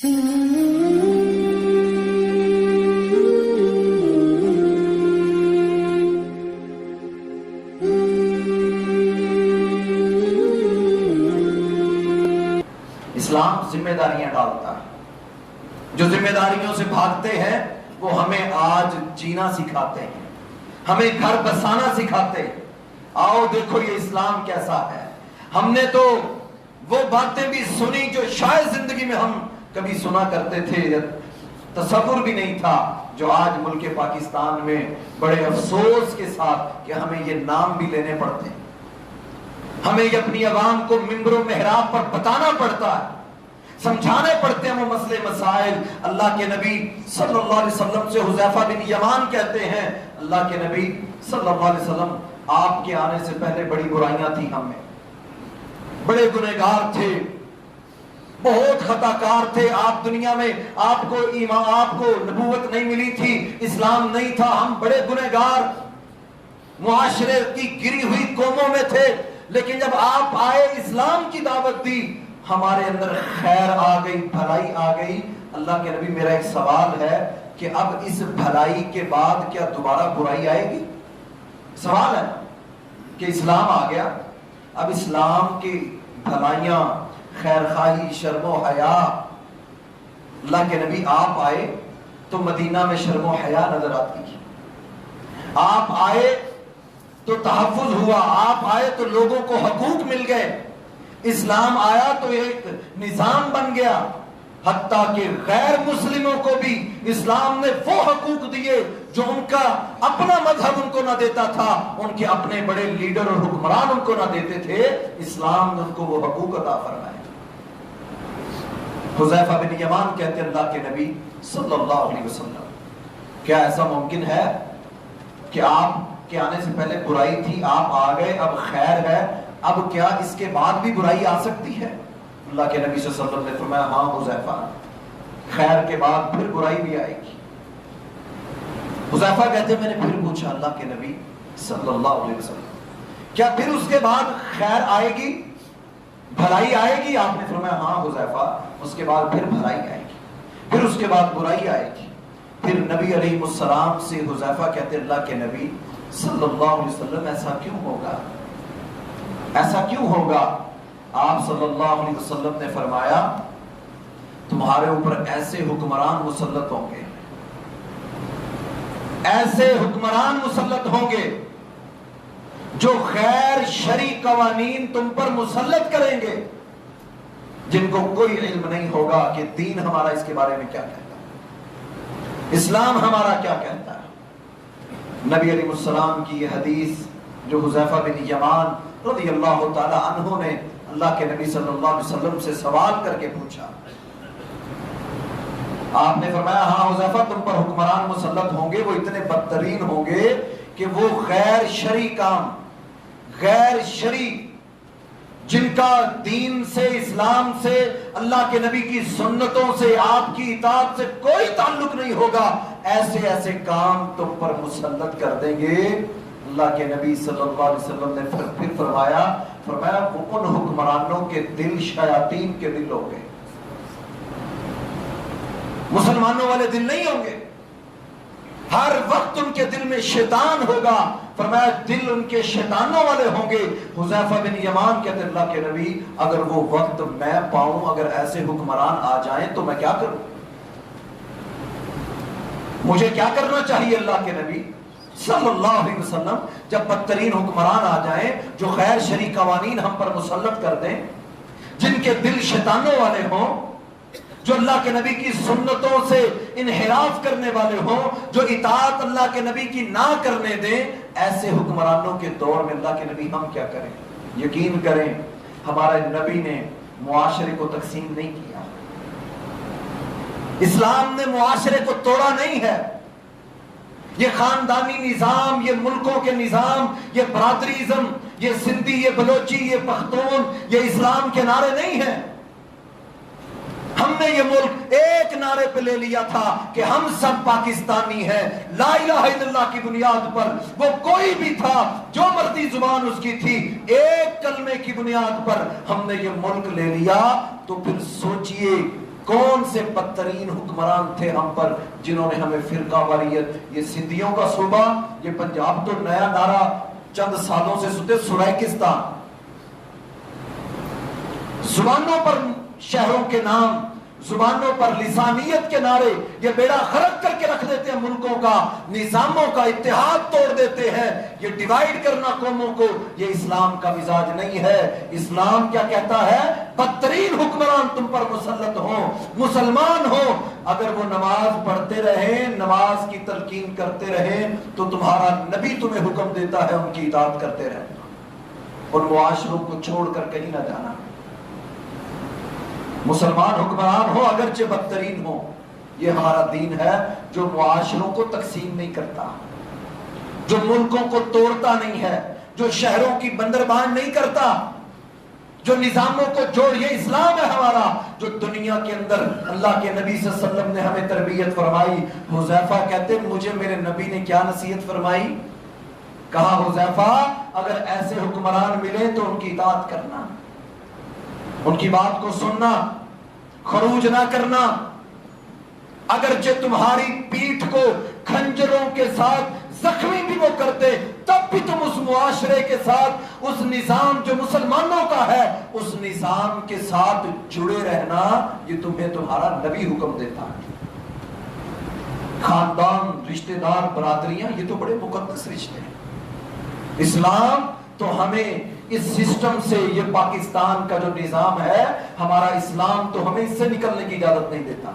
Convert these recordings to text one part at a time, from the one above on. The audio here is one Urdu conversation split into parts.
اسلام ذمہ داریاں ڈالتا ہے. جو ذمہ داریوں سے بھاگتے ہیں وہ ہمیں آج جینا سکھاتے ہیں, ہمیں گھر بسانا سکھاتے ہیں. آؤ دیکھو یہ اسلام کیسا ہے. ہم نے تو وہ باتیں بھی سنی جو شاید زندگی میں ہم کبھی سنا کرتے تھے, تصور بھی نہیں تھا, جو آج ملک پاکستان میں بڑے افسوس کے ساتھ کہ ہمیں یہ نام بھی لینے پڑتے ہیں. ہمیں یہ اپنی عوام کو منبر و محراب پر بتانا پڑتا ہے, سمجھانے پڑتے ہیں وہ مسئلے مسائل. اللہ کے نبی صلی اللہ علیہ وسلم سے حذیفہ بن یمان کہتے ہیں, اللہ کے نبی صلی اللہ علیہ وسلم آپ کے آنے سے پہلے بڑی برائیاں تھیں, ہم میں بڑے گنہگار تھے, بہت خطا کار تھے. آپ دنیا میں آپ کو ایمان, آپ کو نبوت نہیں ملی تھی, اسلام نہیں تھا, ہم بڑے گنہگار معاشرے کی گری ہوئی قوموں میں تھے. لیکن جب آپ آئے, اسلام کی دعوت دی, ہمارے اندر خیر آ گئی, بھلائی آ گئی. اللہ کے نبی میرا ایک سوال ہے کہ اب اس بھلائی کے بعد کیا دوبارہ برائی آئے گی؟ سوال ہے کہ اسلام آ گیا, اب اسلام کی بھلائیاں, خیر خواہی, شرم و حیا, اللہ کے نبی آپ آئے تو مدینہ میں شرم و حیا نظر آتی ہے. آپ آئے تو تحفظ ہوا, آپ آئے تو لوگوں کو حقوق مل گئے. اسلام آیا تو ایک نظام بن گیا, حتیٰ کہ غیر مسلموں کو بھی اسلام نے وہ حقوق دیے جو ان کا اپنا مذہب ان کو نہ دیتا تھا, ان کے اپنے بڑے لیڈر اور حکمران ان کو نہ دیتے تھے. اسلام نے ان کو وہ حقوق عطا فرمائے. حذیفہ بن یمان کہتے ہیں اللہ کے نبی صلی اللہ علیہ وسلم, کیا ایسا ممکن ہے کہ آپ کے آنے سے پہلے برائی تھی, آپ آ گئے, اب خیر ہے, اب کیا اس کے بعد بھی برائی آ سکتی ہے؟ اللہ کے نبی صلی اللہ علیہ وسلم نے فرمایا ہاں حذیفہ, خیر کے بعد پھر برائی بھی آئے گی. حذیفہ کہتے ہیں میں نے پھر پوچھا اللہ کے نبی صلی اللہ علیہ وسلم کیا پھر اس کے بعد خیر آئے گی, بھلائی آئے گی؟ آپ نے فرمایا ہاں حذیفہ, اس کے بعد پھر بھلائی آئے گی, پھر اس کے بعد برائی آئے گی. پھر نبی علیہ السلام سے حذیفہ کہتے ہیں اللہ کے نبی صلی اللہ علیہ وسلم ایسا کیوں ہوگا, ایسا کیوں ہوگا؟ آپ صلی اللہ علیہ وسلم نے فرمایا تمہارے اوپر ایسے حکمران مسلط ہوں گے, ایسے حکمران مسلط ہوں گے جو غیر شرعی قوانین تم پر مسلط کریں گے, جن کو کوئی علم نہیں ہوگا کہ دین ہمارا اس کے بارے میں کیا کہتا ہے, اسلام ہمارا کیا کہتا ہے. نبی علیہ السلام کی یہ حدیث جو حذیفہ بن یمان رضی اللہ تعالی عنہ نے اللہ کے نبی صلی اللہ علیہ وسلم سے سوال کر کے پوچھا, آپ نے فرمایا ہاں حذیفہ تم پر حکمران مسلط ہوں گے, وہ اتنے بدترین ہوں گے کہ وہ غیر شرعی کام, غیر شرعی, جن کا دین سے, اسلام سے, اللہ کے نبی کی سنتوں سے, آپ کی اطاعت سے کوئی تعلق نہیں ہوگا, ایسے ایسے کام تم پر مسلط کر دیں گے. اللہ کے نبی صلی اللہ علیہ وسلم نے پھر فرمایا وہ ان حکمرانوں کے دل شیاطین کے دل ہوں گے, مسلمانوں والے دل نہیں ہوں گے. ہر وقت ان کے دل میں شیطان ہوگا. فرمایا دل ان کے شیطانوں والے ہوں گے. حذیفہ بن یمان کہتے اللہ کے نبی اگر وہ وقت میں پاؤں, اگر ایسے حکمران آ جائیں تو میں کیا کروں, مجھے کیا کرنا چاہیے؟ اللہ کے نبی صلی اللہ علیہ وسلم جب بدترین حکمران آ جائیں جو غیر شرعی قوانین ہم پر مسلط کر دیں, جن کے دل شیطانوں والے ہوں, جو اللہ کے نبی کی سنتوں سے انحراف کرنے والے ہوں, جو اطاعت اللہ کے نبی کی نہ کرنے دیں, ایسے حکمرانوں کے دور میں اللہ کے نبی ہم کیا کریں؟ یقین کریں ہمارے نبی نے معاشرے کو تقسیم نہیں کیا, اسلام نے معاشرے کو توڑا نہیں ہے. یہ خاندانی نظام, یہ ملکوں کے نظام, یہ برادریزم, یہ سندھی, یہ بلوچی, یہ پختون, یہ اسلام کے نعرے نہیں ہیں. ہم نے یہ ملک ایک نعرے پہ لے لیا تھا کہ ہم سب پاکستانی ہیں, لا الہ الا اللہ کی بنیاد پر. وہ کوئی بھی تھا, جو مرضی زبان اس کی تھی, ایک کلمے کی بنیاد پر ہم نے یہ ملک لے لیا. تو پھر سوچئے کون سے بدترین حکمران تھے ہم پر جنہوں نے ہمیں فرقہ واریت، یہ سندھیوں کا صوبہ، یہ پنجاب تو نیا نعرہ چند سالوں سے سنتے سرائکستان، زبانوں پر شہروں کے نام، زبانوں پر لسانیت کے نعرے، یہ بیڑا غرق کر کے رکھ دیتے ہیں ملکوں کا، نظاموں کا اتحاد توڑ دیتے ہیں، یہ ڈیوائیڈ کرنا قوموں کو، یہ اسلام کا مزاج نہیں ہے۔ اسلام کیا کہتا ہے؟ بدترین حکمران تم پر مسلط ہوں، مسلمان ہوں، اگر وہ نماز پڑھتے رہیں، نماز کی تلقین کرتے رہیں، تو تمہارا نبی تمہیں حکم دیتا ہے ان کی اطاعت کرتے رہنا، اور معاشروں کو چھوڑ کر کہیں نہ جانا۔ مسلمان حکمران ہو اگرچہ بدترین ہو، یہ ہمارا دین ہے جو معاشروں کو تقسیم نہیں کرتا، جو ملکوں کو توڑتا نہیں ہے، جو شہروں کی بندربان نہیں کرتا، جو نظاموں کو جوڑ، یہ اسلام ہے ہمارا جو دنیا کے اندر اللہ کے نبی صلی اللہ علیہ وسلم نے ہمیں تربیت فرمائی۔ حذیفہ کہتے مجھے میرے نبی نے کیا نصیحت فرمائی؟ کہا حذیفہ اگر ایسے حکمران ملے تو ان کی اطاعت کرنا، ان کی بات کو سننا، خروج نہ کرنا، اگرچہ تمہاری پیٹھ کو کھنجروں کے ساتھ زخمی بھی وہ کرتے، تب بھی تم اس معاشرے کے ساتھ، اس نظام جو مسلمانوں کا ہے، اس نظام کے ساتھ جڑے رہنا، یہ تمہیں تمہارا نبی حکم دیتا ہے۔ خاندان، رشتہ دار، برادریاں، یہ تو بڑے مقدس رشتے ہیں۔ اسلام تو ہمیں اس سسٹم سے، یہ پاکستان کا جو نظام ہے ہمارا، اسلام تو ہمیں اس سے نکلنے کی اجازت نہیں دیتا۔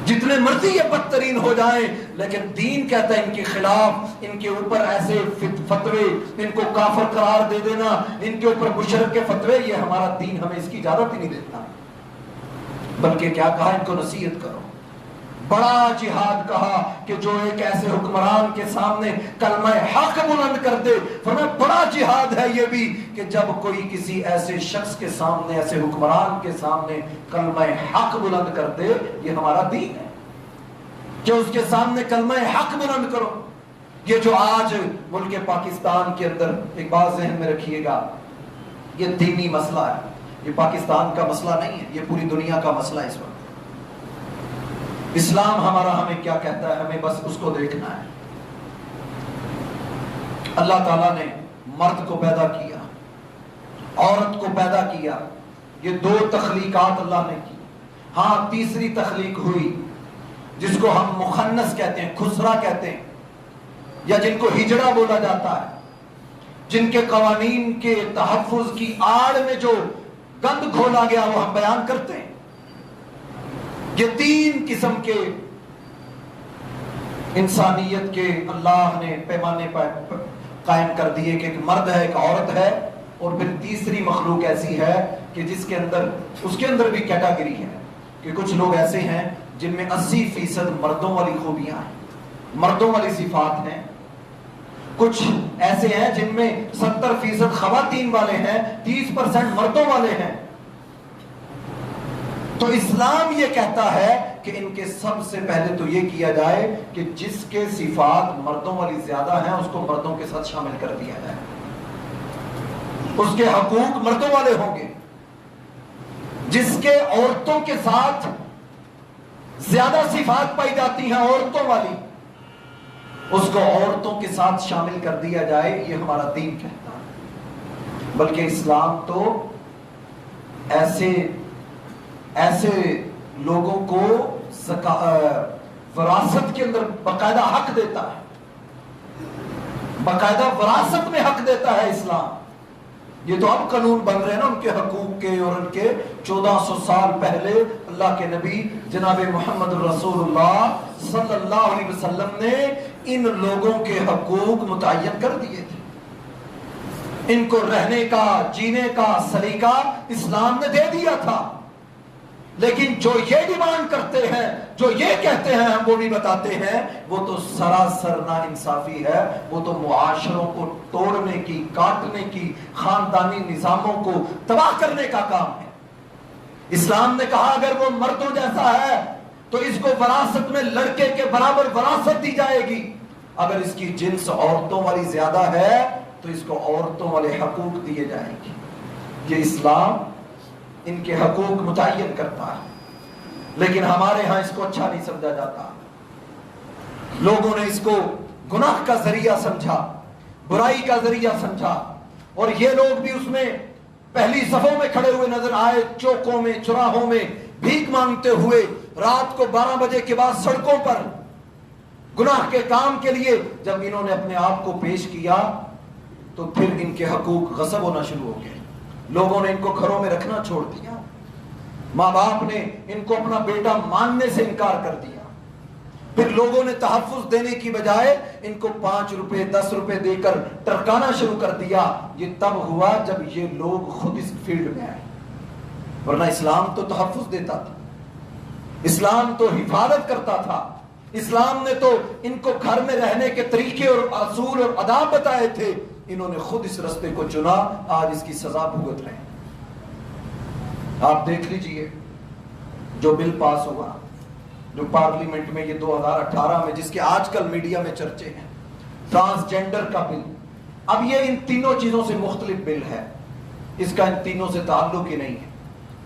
جتنے مرضی یہ بدترین ہو جائیں، لیکن دین کہتا ہے ان کے خلاف، ان کے اوپر ایسے فتوے، ان کو کافر قرار دے دینا، ان کے اوپر مشرک کے فتوے، یہ ہمارا دین ہمیں اس کی اجازت ہی نہیں دیتا، بلکہ کیا کہا؟ ان کو نصیحت کرو۔ بڑا جہاد کہا کہ جو ایک ایسے حکمران کے سامنے کلمہ حق بلند کر دے، فرمایا بڑا جہاد ہے یہ بھی کہ جب کوئی کسی ایسے شخص کے سامنے، ایسے حکمران کے سامنے کلمہ حق بلند کر دے، یہ ہمارا دین ہے کہ اس کے سامنے کلمہ حق بلند کرو۔ یہ جو آج ملک پاکستان کے اندر، ایک بات ذہن میں رکھیے گا، یہ دینی مسئلہ ہے، یہ پاکستان کا مسئلہ نہیں ہے، یہ پوری دنیا کا مسئلہ ہے اس وقت۔ اسلام ہمارا ہمیں کیا کہتا ہے؟ ہمیں بس اس کو دیکھنا ہے۔ اللہ تعالیٰ نے مرد کو پیدا کیا، عورت کو پیدا کیا، یہ دو تخلیقات اللہ نے کی۔ ہاں تیسری تخلیق ہوئی جس کو ہم مخنث کہتے ہیں، خسرا کہتے ہیں، یا جن کو ہجڑا بولا جاتا ہے، جن کے قوانین کے تحفظ کی آڑ میں جو گند کھولا گیا وہ ہم بیان کرتے ہیں۔ یہ تین قسم کے انسانیت کے اللہ نے پیمانے قائم کر دیے کہ ایک مرد ہے، ایک عورت ہے، اور پھر تیسری مخلوق ایسی ہے کہ جس کے اندر، اس کے اندر بھی کیٹاگری ہے کہ کچھ لوگ ایسے ہیں جن میں 80% مردوں والی خوبیاں ہیں، مردوں والی صفات ہیں، کچھ ایسے ہیں جن میں 70% خواتین والے ہیں، 30% مردوں والے ہیں۔ تو اسلام یہ کہتا ہے کہ ان کے سب سے پہلے تو یہ کیا جائے کہ جس کے صفات مردوں والی زیادہ ہیں اس کو مردوں کے ساتھ شامل کر دیا جائے، اس کے حقوق مردوں والے ہوں گے۔ جس کے عورتوں کے ساتھ زیادہ صفات پائی جاتی ہیں عورتوں والی، اس کو عورتوں کے ساتھ شامل کر دیا جائے، یہ ہمارا دین کہتا ہے۔ بلکہ اسلام تو ایسے لوگوں کو وراثت کے اندر باقاعدہ حق دیتا ہے، باقاعدہ وراثت میں حق دیتا ہے اسلام۔ یہ تو اب قانون بن رہے ہیں نا ان کے حقوق کے، اور ان کے 1400 سال پہلے اللہ کے نبی جناب محمد رسول اللہ صلی اللہ علیہ وسلم نے ان لوگوں کے حقوق متعین کر دیے تھے، ان کو رہنے کا، جینے کا سلیقہ اسلام نے دے دیا تھا۔ لیکن جو یہ ڈیمانڈ کرتے ہیں، جو یہ کہتے ہیں ہم وہ بھی بتاتے ہیں، وہ تو سراسر نا انصافی ہے، وہ تو معاشروں کو توڑنے کی، کاٹنے کی، خاندانی نظاموں کو تباہ کرنے کا کام ہے۔ اسلام نے کہا اگر وہ مردوں جیسا ہے تو اس کو وراثت میں لڑکے کے برابر وراثت دی جائے گی، اگر اس کی جنس عورتوں والی زیادہ ہے تو اس کو عورتوں والے حقوق دیے جائیں گے۔ یہ اسلام ان کے حقوق متعین کرتا ہے، لیکن ہمارے ہاں اس کو اچھا نہیں سمجھا جاتا. لوگوں نے اس کو گناہ کا ذریعہ سمجھا، برائی کا ذریعہ سمجھا، اور یہ لوگ بھی اس میں پہلی صفوں میں کھڑے ہوئے نظر آئے، چوکوں میں، چوراہوں میں بھیک مانگتے ہوئے، رات کو 12 بجے کے بعد سڑکوں پر گناہ کے کام کے لیے. جب انہوں نے اپنے آپ کو پیش کیا تو پھر ان کے حقوق غصب ہونا شروع ہو گئے. لوگوں نے ان کو گھروں میں رکھنا چھوڑ دیا، ماں باپ نے ان کو اپنا بیٹا ماننے سے انکار کر دیا. پھر لوگوں نے تحفظ دینے کی بجائے ان کو 5 روپے 10 روپے دے کر ٹرکانا شروع کر دیا. یہ تب ہوا جب یہ لوگ خود اس فیلڈ میں آئے، ورنہ اسلام تو تحفظ دیتا تھا، اسلام تو حفاظت کرتا تھا، اسلام نے تو ان کو گھر میں رہنے کے طریقے اور اصول اور آداب بتائے تھے. انہوں نے خود اس رستے کو چنا، آج اس کی سزا بھگت رہے ہیں. آپ دیکھ لیجئے جو بل پاس ہوا جو پارلیمنٹ میں یہ 2018 میں، جس کے آج کل میڈیا میں چرچے ہیں، ٹرانسجینڈر کا بل. اب یہ ان تینوں چیزوں سے مختلف بل ہے، اس کا ان تینوں سے تعلق ہی نہیں ہے،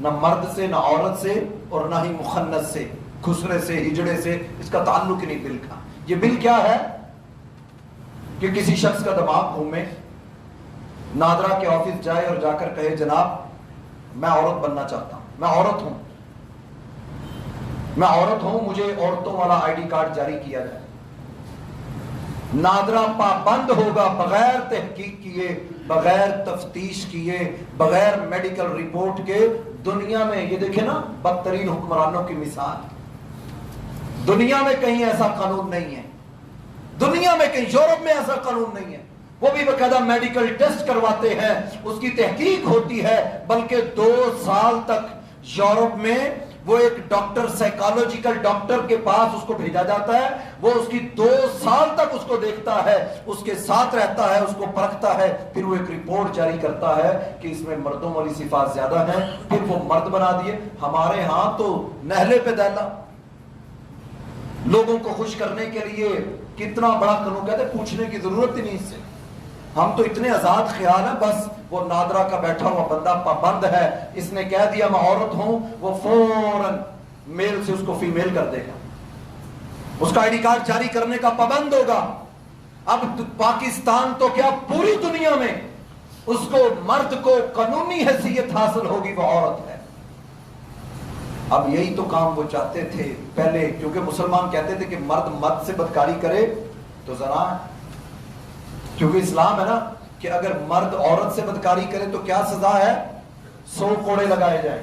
نہ مرد سے، نہ عورت سے، اور نہ ہی مخنث سے، خسرے سے، ہجڑے سے، اس کا تعلق ہی نہیں بل کا. یہ بل کیا ہے کہ کسی شخص کا دماغ گھومے، نادرا کے آفس جائے اور جا کر کہے جناب میں عورت بننا چاہتا ہوں، میں عورت ہوں، مجھے عورتوں والا آئی ڈی کارڈ جاری کیا جائے. نادرا پابند ہوگا بغیر تحقیق کیے، بغیر تفتیش کیے، بغیر میڈیکل رپورٹ کے. دنیا میں یہ دیکھیں نا، بدترین حکمرانوں کی مثال، دنیا میں کہیں ایسا قانون نہیں ہے، دنیا میں کہیں، یورپ میں ایسا قانون نہیں ہے. وہ بھی باقاعدہ میڈیکل ٹیسٹ کرواتے ہیں، اس کی تحقیق ہوتی ہے، بلکہ 2 سال تک یورپ میں وہ ایک ڈاکٹر، سائیکالوجیکل ڈاکٹر کے پاس اس کو بھیجا جاتا ہے، وہ اس کی 2 سال تک اس کو دیکھتا ہے، اس کے ساتھ رہتا ہے، اس کو پرکھتا ہے، پھر وہ ایک رپورٹ جاری کرتا ہے کہ اس میں مردوں والی صفات زیادہ ہیں، پھر وہ مرد بنا دیے. ہمارے ہاں تو نہلے پہ دیلا، لوگوں کو خوش کرنے کے لیے کتنا بڑا قانون، کہتے پوچھنے کی ضرورت ہی نہیں اس سے. ہم تو اتنے آزاد خیال ہیں، بس وہ نادرا کا بیٹھا ہوا بندہ پابند ہے، اس نے کہہ دیا میں عورت ہوں، وہ فوراً میل سے اس کو فیمیل کر دے گا، اس کا آئی ڈی کارڈ جاری کرنے کا پابند ہوگا. اب پاکستان تو کیا پوری دنیا میں اس کو، مرد کو قانونی حیثیت حاصل ہوگی، وہ عورت ہے. اب یہی تو کام وہ چاہتے تھے پہلے، کیونکہ مسلمان کہتے تھے کہ مرد سے بدکاری کرے تو زنا ہے، کیونکہ اسلام ہے نا کہ اگر مرد عورت سے بدکاری کرے تو کیا سزا ہے، 100 کوڑے لگائے جائیں.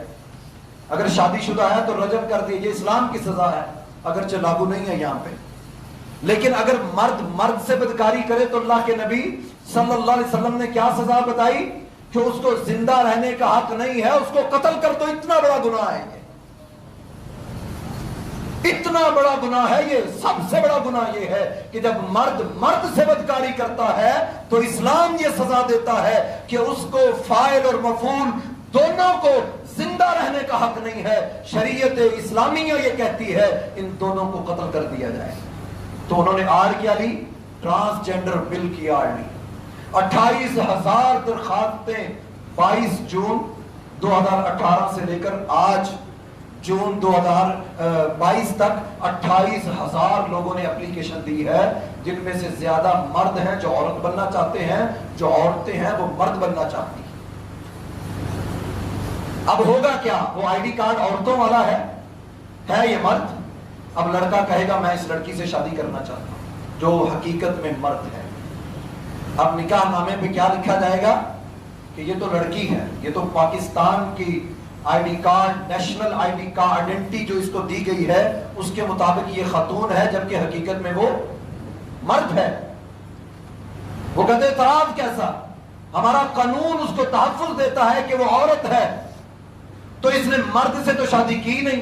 اگر شادی شدہ ہے تو رجم کر دیے، یہ اسلام کی سزا ہے، اگرچہ لاگو نہیں ہے یہاں پہ. لیکن اگر مرد سے بدکاری کرے تو اللہ کے نبی صلی اللہ علیہ وسلم نے کیا سزا بتائی کہ اس کو زندہ رہنے کا حق نہیں ہے، اس کو قتل کر دو. اتنا بڑا گناہ ہے، اتنا بڑا گناہ ہے یہ. سب سے بڑا گناہ یہ ہے کہ جب مرد سے بدکاری کرتا ہے تو اسلام یہ سزا دیتا ہے کہ اس کو فاعل اور مفعول دونوں کو زندہ رہنے کا حق نہیں ہے. شریعت اسلامیہ یہ کہتی ہے ان دونوں کو قتل کر دیا جائے. تو انہوں نے آر کیا لی، ٹرانسجینڈر بل کی آر لی. 28,000 درخواستیں 22 جون 2018 سے لے کر آج جون 2022 تک 28,000 لوگوں نے اپلیکیشن دی ہے، جن میں سے زیادہ مرد ہیں جو عورت بننا چاہتے ہیں، جو عورتیں ہیں وہ مرد بننا چاہتی ہیں. اب ہوگا کیا، وہ آئی ڈی کارڈ عورتوں والا ہے یہ مرد. اب لڑکا کہے گا میں اس لڑکی سے شادی کرنا چاہتا ہوں جو حقیقت میں مرد ہے. اب نکاح نامے پہ کیا لکھا جائے گا کہ یہ تو لڑکی ہے، یہ تو پاکستان کی I D card, national I D card identity جو اس کو دی گئی ہے اس کے مطابق یہ خاتون ہے، جبکہ حقیقت میں وہ مرد ہے. وہ کہتے اعتراض کیسا، ہمارا قانون اس کو تحفظ دیتا ہے کہ وہ عورت ہے. تو اس نے مرد سے تو شادی کی نہیں،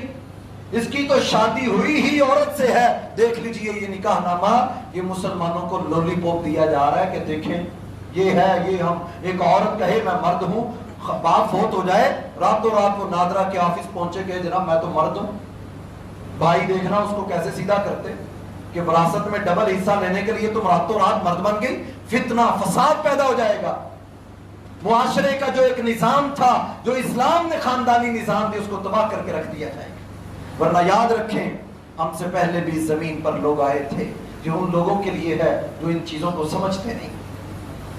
اس کی تو شادی ہوئی ہی عورت سے ہے. دیکھ لیجئے یہ نکاح نامہ، یہ مسلمانوں کو لولی پوپ دیا جا رہا ہے کہ دیکھیں یہ ہے، یہ ہم، ایک عورت کہے میں مرد ہوں، باپ فوت ہو جائے، راتوں رات وہ نادرا کے آفس پہنچے کہ جناب میں تو مرد ہوں. بھائی دیکھنا اس کو کیسے سیدھا کرتے کہ وراثت میں ڈبل حصہ لینے کے لیے تم راتوں رات مرد بن گئی. فتنہ فساد پیدا ہو جائے گا. معاشرے کا جو ایک نظام تھا، جو اسلام نے خاندانی نظام دی، اس کو تباہ کر کے رکھ دیا جائے گا۔ ورنہ یاد رکھیں ہم سے پہلے بھی زمین پر لوگ آئے تھے، جو ان لوگوں کے لیے ہے جو ان چیزوں کو سمجھتے نہیں۔